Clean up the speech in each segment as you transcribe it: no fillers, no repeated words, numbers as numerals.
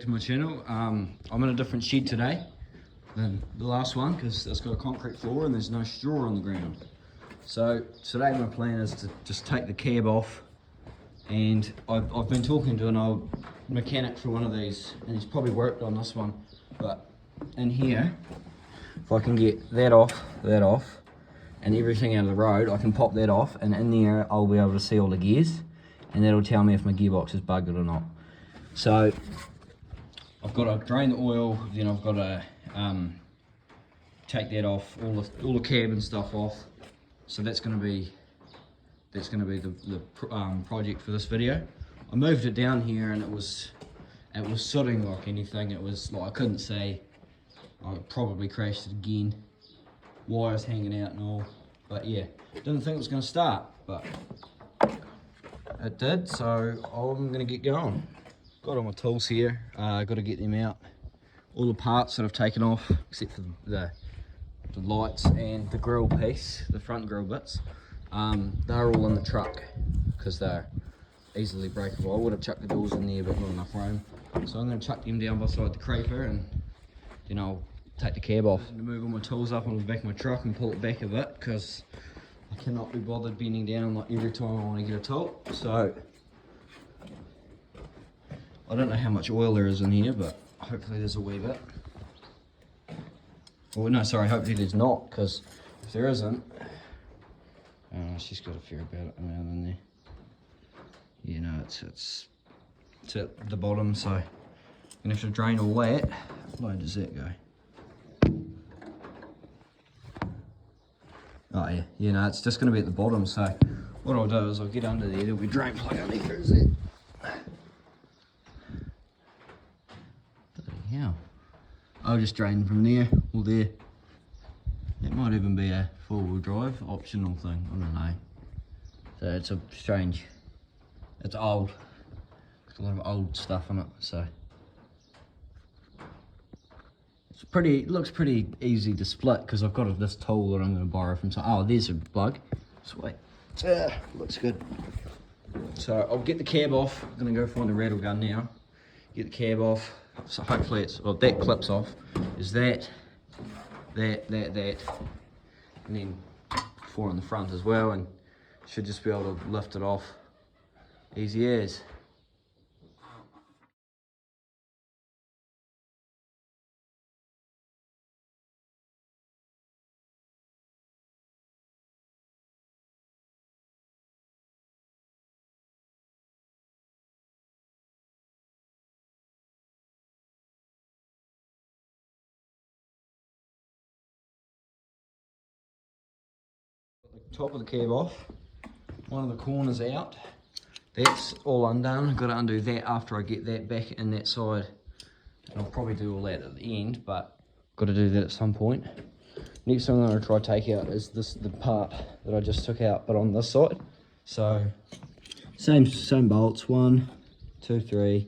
to my channel. I'm in a different shed today than the last one because it's got a concrete floor and there's no straw on the ground. So today my plan is to just take the cab off, and I've been talking to an old mechanic for one of these, and he's probably worked on this one, but in here, if I can get that off, and everything out of the road, I can pop that off, and in there I'll be able to see all the gears, and that'll tell me if my gearbox is bugged or not. So I've got to drain the oil, then I've got to take that off, all the cab and stuff off. So that's going to be the project for this video. I moved it down here and it was sooting like anything. It was like I couldn't see. I probably crashed it again. Wires hanging out and all. But yeah, didn't think it was going to start, but it did. So I'm going to get going. Got all my tools here. Got to get them out. All the parts that I've taken off, except for the lights and the grill piece, the front grill bits. They're all in the truck because they're easily breakable. I would have chucked the doors in there, but not enough room. So I'm going to chuck them down beside the creeper, and then I'll take the cab off. To move all my tools up on the back of my truck and pull it back a bit because I cannot be bothered bending down like every time I want to get a tool. So I don't know how much oil there is in here, but hopefully there's a wee bit. Well, no, sorry, hopefully there's not, because if there isn't, she's got a fair bit around in there. You know, it's at the bottom, so I'm gonna have to drain all that. How low does that go? Oh yeah, you know, it's just gonna be at the bottom. So what I'll do is I'll get under there. There'll be a drain plug underneath there. Is it? Yeah. I'll just drain from there or there. It might even be a four-wheel drive optional thing, I don't know. So it's a strange, it's old. There's a lot of old stuff on it, so. It looks pretty easy to split because I've got this tool that I'm going to borrow from oh, there's a plug. Sweet. Looks good. So I'll get the cab off. I'm going to go find a rattle gun now. Get the cab off. So hopefully that clips off. Is that, and then 4 in the front as well, and should just be able to lift it off. Easy as. The top of the cab off, one of the corners out, that's all undone. I've got to undo that after I get that back in that side, and I'll probably do all that at the end, but got to do that at some point. Next thing I'm going to try to take out is the part that I just took out, but on this side. So same bolts, 1, 2, 3,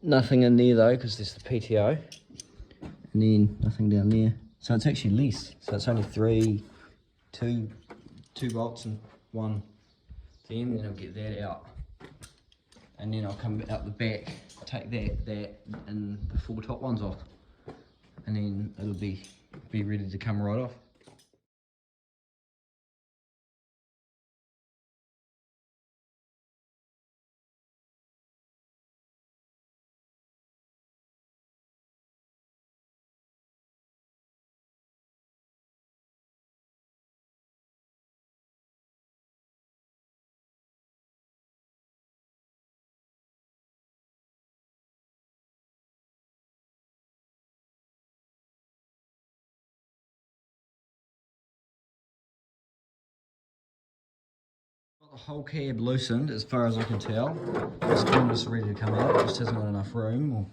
nothing in there though because there's the PTO, and then nothing down there, so it's actually less, so it's only two bolts and 1 then I'll get that out, and then I'll come out the back, take that and the 4 top ones off, and then it'll be ready to come right off. Got the whole cab loosened as far as I can tell. This corner's ready to come out, it just hasn't got enough room. Well,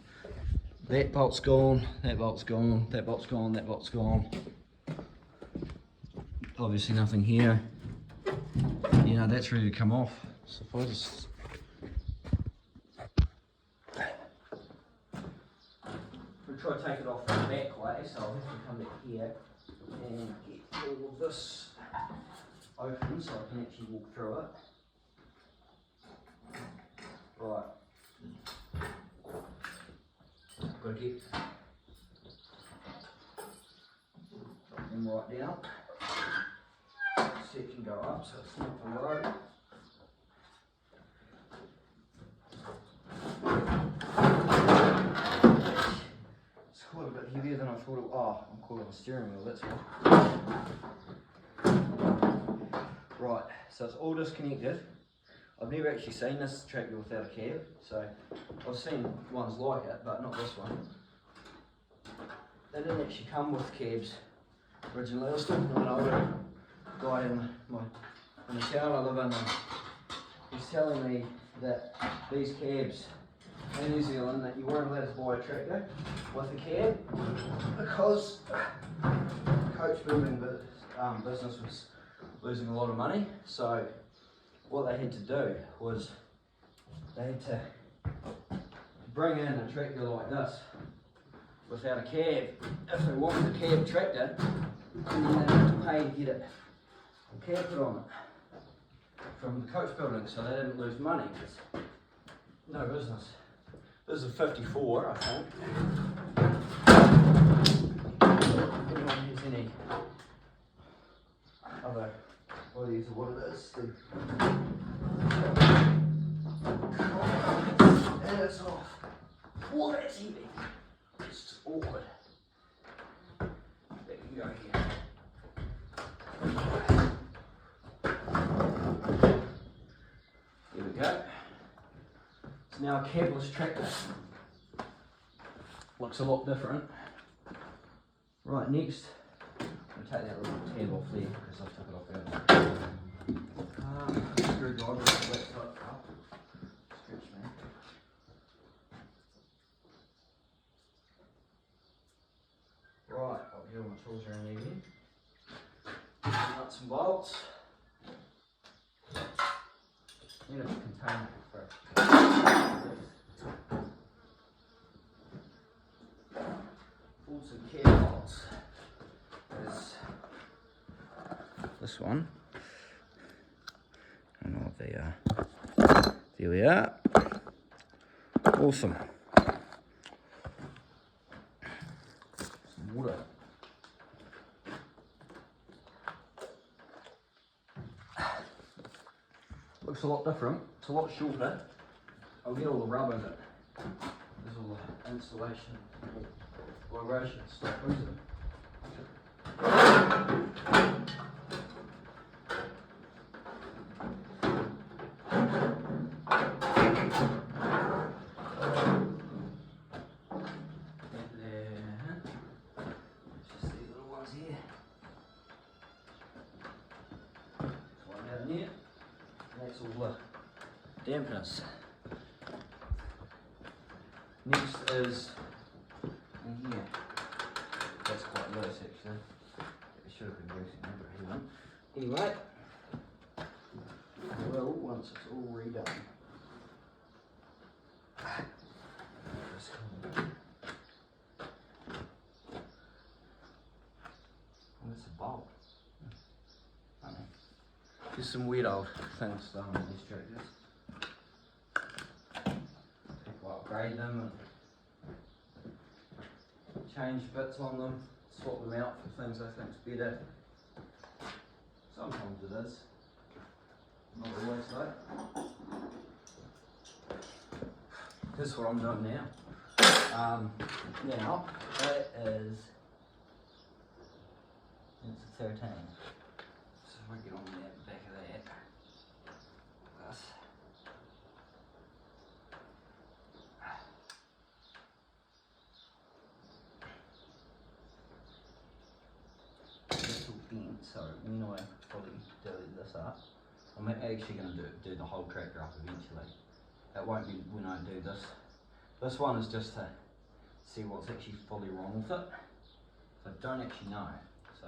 that bolt's gone, that bolt's gone, that bolt's gone, that bolt's gone. Obviously nothing here. You know, that's ready to come off. So if I just... We'll try to take it off the back way, so I'll have to come back here and get all of this open so I can actually walk through it. Right. Got to get them right down. Section go up so it's not below. It's quite a bit heavier than I thought it was. Oh, I'm calling it a steering wheel, that's why. Right, so it's all disconnected. I've never actually seen this tractor without a cab, so I've seen ones like it, but not this one. They didn't actually come with cabs originally. I was talking to an older guy in the town I live in, and he's telling me that these cabs in New Zealand, that you weren't allowed to buy a tractor with a cab because the coach building business was losing a lot of money. So what they had to do was they had to bring in a tractor like this without a cab. If they wanted a cab tractor, then they had to pay to get a cab put on it from the coach building, so they didn't lose money. It's no business. This is a 54, I think. If anyone has any other ideas of what it is, and it's off. Oh, that's heavy. It's just awkward. There you go here. There we go. It's now a cabless tractor. Looks a lot different. Right, next, I'm going to take that little tab off there because I took it off earlier. Screwdriver with the laptop up. Stretch me. Right, I'll get all my tools around there again. Nuts and bolts. Need a container for it. Fordson care bolts. There's this one. I don't know what they are. There we are. Awesome. Some water. Looks a lot different. It's a lot shorter. I'll get all the rubber in it. There's all the installation, vibration stuff, isn't it? Just these little ones here. There's one down there. That's all the dampness. Next is in here. That's quite loose actually. It should have been greasing over here. Anyway, I will once it's all redone. Oh, that's a bolt. There's some weird old things done on these tractors. People upgrade them and change bits on them, swap them out for things I think's better. Sometimes it is. Not always though. This is what I'm doing now. Now, that is, it's a 13. So we'll get on the back of that. This. It's all bent, so when I fully delete this up, I'm actually going to do the whole tractor up eventually. It won't be when I do this. This one is just to see what's actually fully wrong with it. So I don't actually know. So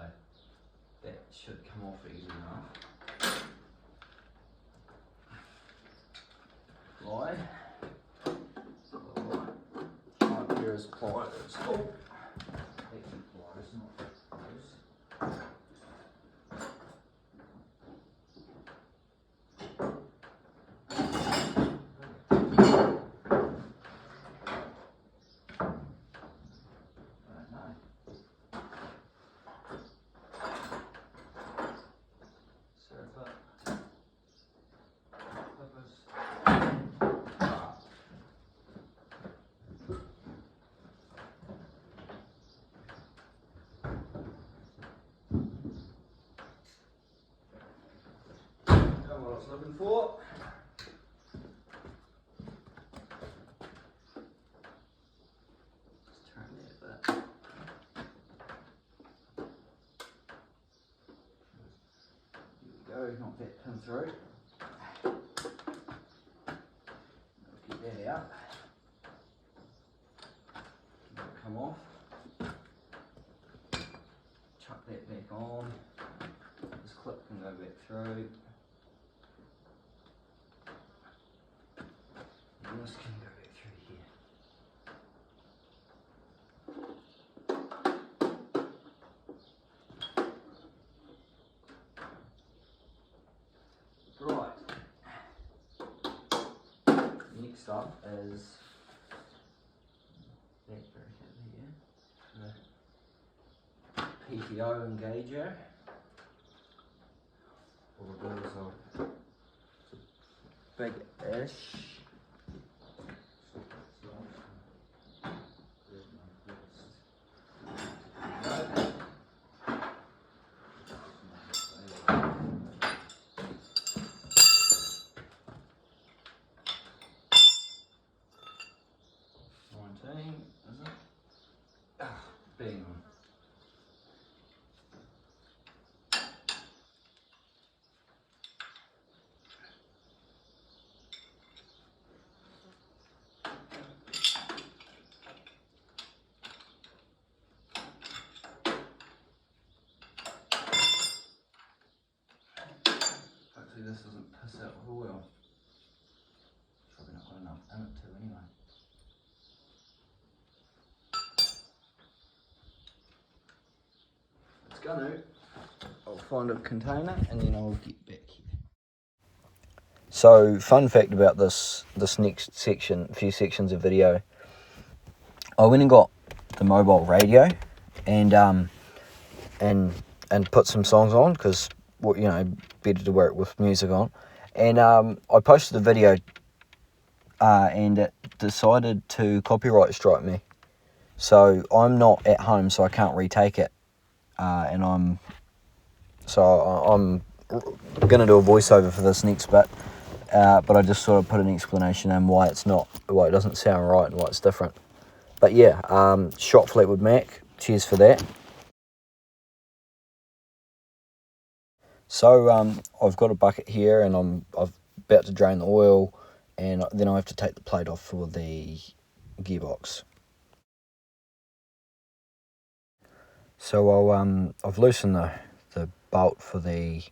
that should come off easy enough. Ply. Right here is pliers. Oh. Actually pliers, not those. what I was looking for. Let's turn that a bit. There we go, knock that pin through. Let's get that out. Let it come off. Chuck that back on. This clip can go back through. And this can go back through here. Right. Next up is that bracket here. The PTO engager. All it is a big-ish. Is it? Ah, bang on. Hopefully this doesn't piss out the oil. Probably not got enough in it to anyway. It's gonna. I'll find a container and then I'll get back here. So, fun fact about this next section, few sections of video. I went and got the mobile radio and put some songs on because, you know, better to work with music on. And I posted the video and it decided to copyright strike me. So I'm not at home, so I can't retake it. And I'm gonna do a voiceover for this next bit. But I just sort of put an explanation in why it doesn't sound right and why it's different. But yeah, shot Fleetwood Mac. Cheers for that. So I've got a bucket here, and I'm about to drain the oil, and then I have to take the plate off for the gearbox. So I've loosened the bolt for the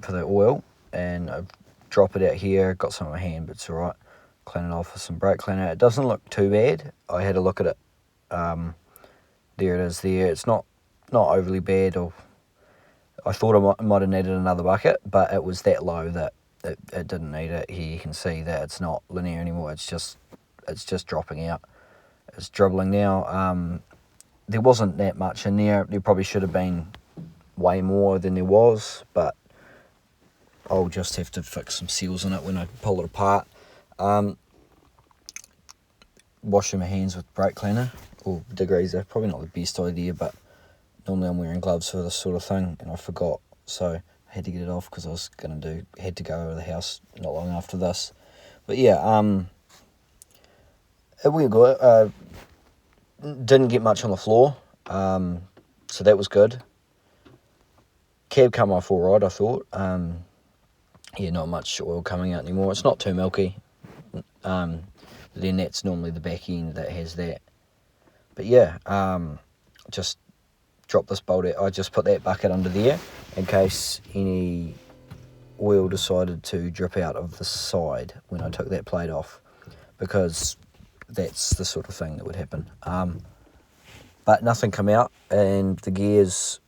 oil, and I drop it out here. Got some in my hand, but it's alright. Clean it off with some brake cleaner. It doesn't look too bad. I had a look at it. There it is there. It's not overly bad, or I thought I might have needed another bucket, but it was that low that it didn't need it. Here you can see that it's not linear anymore. It's just dropping out. It's dribbling now. There wasn't that much in there. There probably should have been way more than there was, but I'll just have to fix some seals in it when I pull it apart. Washing my hands with brake cleaner or degreaser, probably not the best idea, but normally I'm wearing gloves for this sort of thing, and I forgot, so I had to get it off because I was had to go over the house not long after this. But yeah, it went good. Didn't get much on the floor, so that was good. Cab come off all right, I thought. Yeah, not much oil coming out anymore. It's not too milky. Then that's normally the back end that has that. But yeah, just drop this bolt out. I just put that bucket under there in case any oil decided to drip out of the side when I took that plate off, because that's the sort of thing that would happen. But nothing come out, and the gears,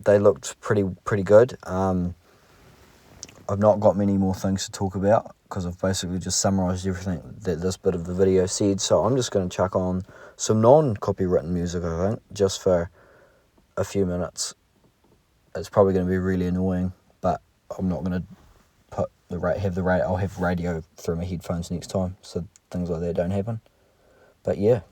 they looked pretty good. I've not got many more things to talk about because I've basically just summarised everything that this bit of the video said. So I'm just going to chuck on some non-copywritten music, I think, just for a few minutes. It's probably going to be really annoying, but I'm not going to I'll have radio through my headphones next time, so things like that don't happen. But yeah.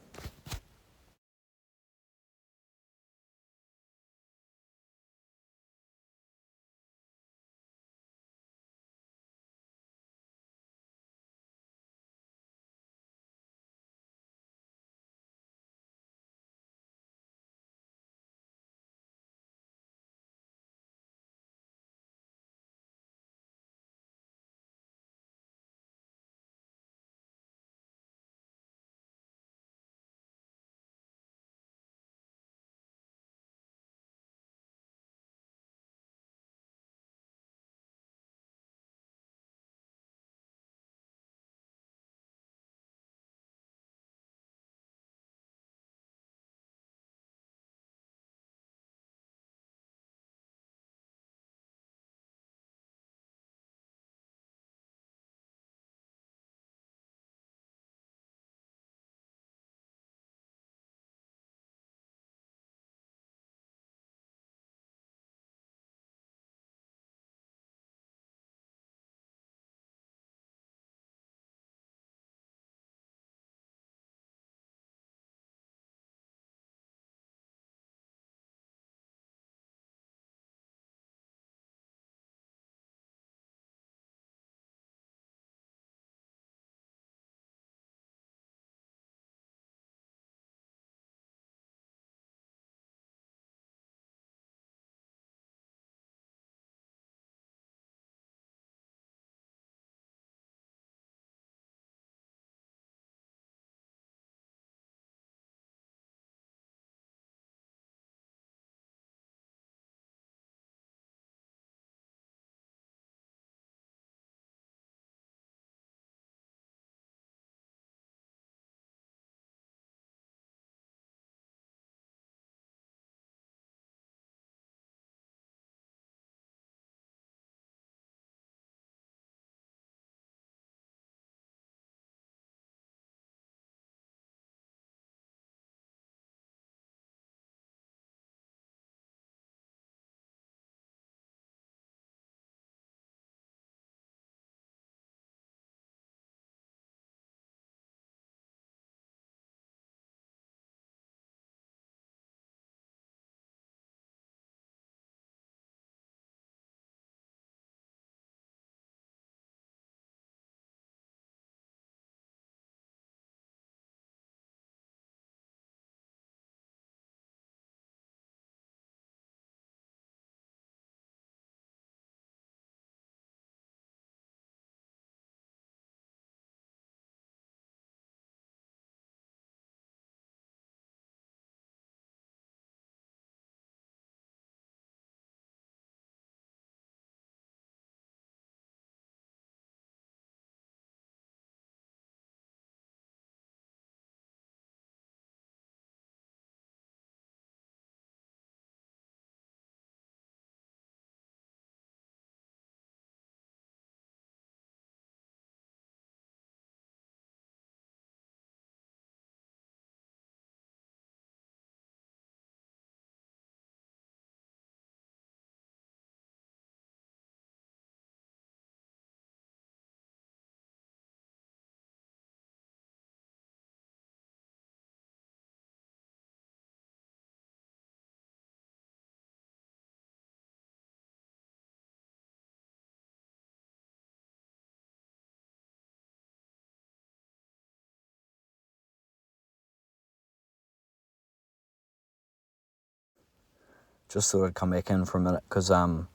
Just thought I'd come back in for a minute because I'm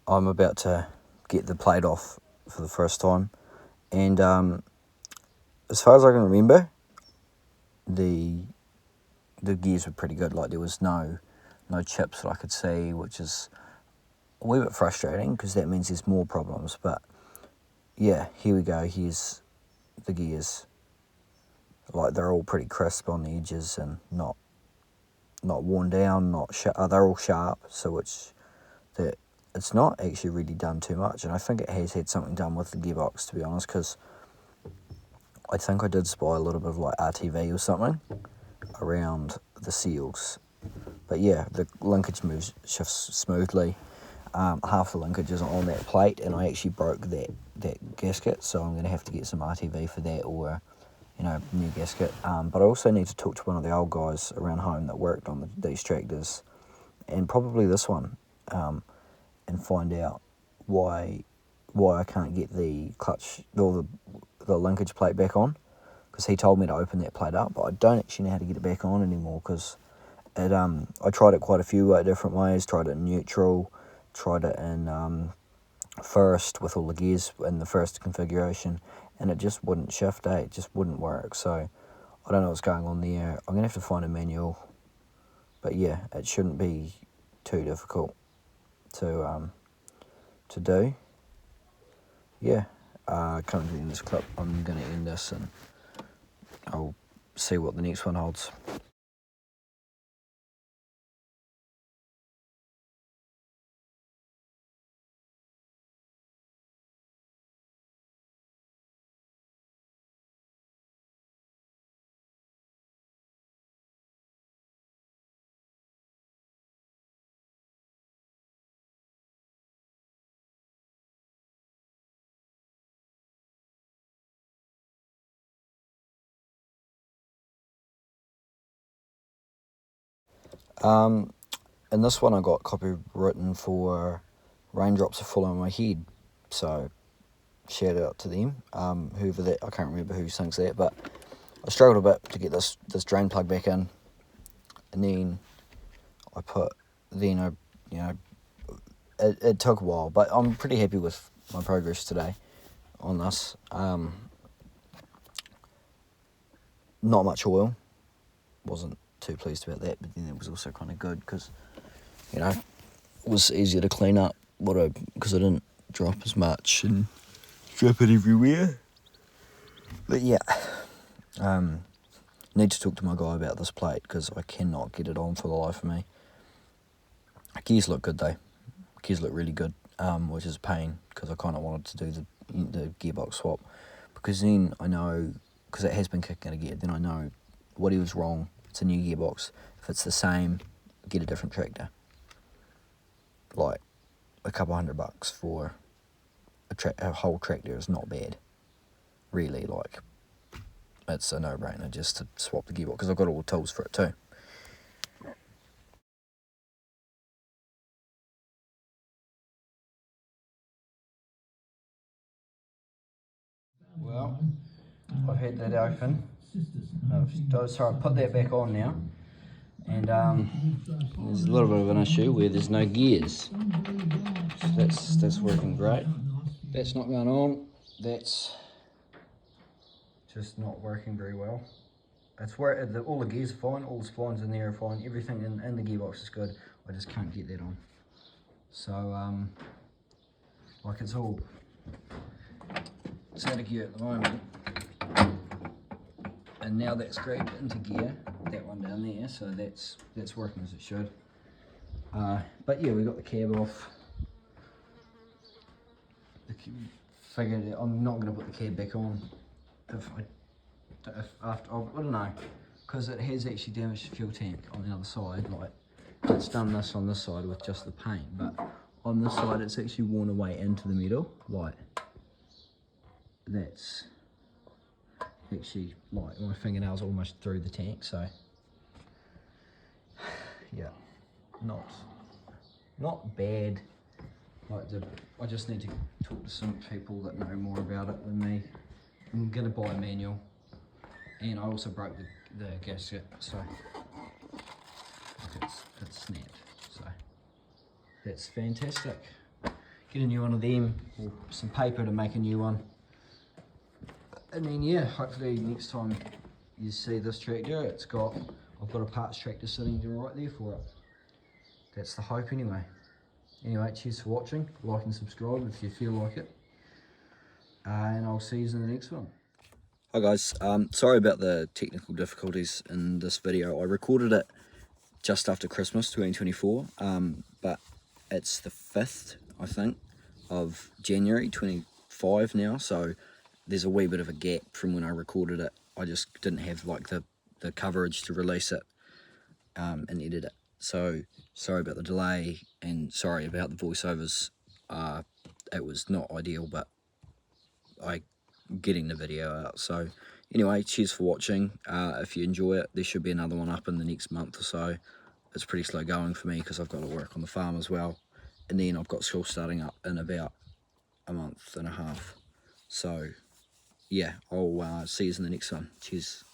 about to get the plate off for the first time, and as far as I can remember, the gears were pretty good. Like there was no chips that I could see, which is a wee bit frustrating because that means there's more problems. But yeah, here we go. Here's the gears. Like they're all pretty crisp on the edges and not worn down. They're all sharp, so it's not actually really done too much. And I think it has had something done with the gearbox, to be honest, because I think I did spy a little bit of like RTV or something around the seals. But yeah, the linkage shifts smoothly. Half the linkage is on that plate, and I actually broke that gasket, so I'm going to have to get some RTV for that, or new gasket. But I also need to talk to one of the old guys around home that worked on these tractors, and probably this one, and find out why I can't get the clutch or the linkage plate back on, because he told me to open that plate up, but I don't actually know how to get it back on anymore, because I tried it quite a few different ways. Tried it in neutral, tried it in first with all the gears in the first configuration, and it just wouldn't shift. It just wouldn't work. So I don't know what's going on there. I'm gonna have to find a manual, but yeah, it shouldn't be too difficult to do. Yeah, coming to the end of this clip, I'm gonna end this and I'll see what the next one holds. In this one I got copywritten for Raindrops Are Falling on My Head, so shout out to them, whoever that, I can't remember who sings that, but I struggled a bit to get this drain plug back in, and then it took a while, but I'm pretty happy with my progress today on this. Not much oil, wasn't too pleased about that, but then it was also kind of good because it was easier to clean up because I didn't drop as much and drop it everywhere. But yeah, need to talk to my guy about this plate because I cannot get it on for the life of me. Gears look good though. Gears look really good, which is a pain because I kind of wanted to do the gearbox swap, because then I know, because it has been kicking it again, then I know what he was wrong. It's a new gearbox. If it's the same, get a different tractor. Like a couple $100 for a whole tractor is not bad, really. Like, it's a no-brainer just to swap the gearbox, because I've got all the tools for it too. Well, I've had that open. I put that back on now, and there's a little bit of an issue where there's no gears. So that's working great. That's not going on. That's just not working very well. That's where all the gears are fine, all the splines in there are fine, everything in the gearbox is good. I just can't get that on. So like it's out of gear at the moment, and now that's grabbed into gear, that one down there, so that's working as it should. But yeah, we got the cab off. Figured I'm not going to put the cab back on I don't know, because it has actually damaged the fuel tank on the other side. Like, it's done this on this side with just the paint, but on this side it's actually worn away into the metal. Like, that's actually, like, my fingernails almost through the tank, so yeah, not bad. Like, I just need to talk to some people that know more about it than me. I'm gonna buy a manual, and I also broke the gasket, so it's snapped. So that's fantastic. Get a new one of them, or some paper to make a new one. And then yeah, hopefully next time you see this tractor, I've got a parts tractor sitting right there for it. That's the hope anyway. Anyway, cheers for watching. Like and subscribe if you feel like it. And I'll see you in the next one. Hi guys, sorry about the technical difficulties in this video. I recorded it just after Christmas 2024, but it's the 5th, I think, of January 25 now, so there's a wee bit of a gap from when I recorded it. I just didn't have like the coverage to release it and edit it. So sorry about the delay and sorry about the voiceovers. It was not ideal, but getting the video out. So anyway, cheers for watching. If you enjoy it, there should be another one up in the next month or so. It's pretty slow going for me because I've got to work on the farm as well, and then I've got school starting up in about a month and a half. So yeah, I'll see you in the next one. Cheers.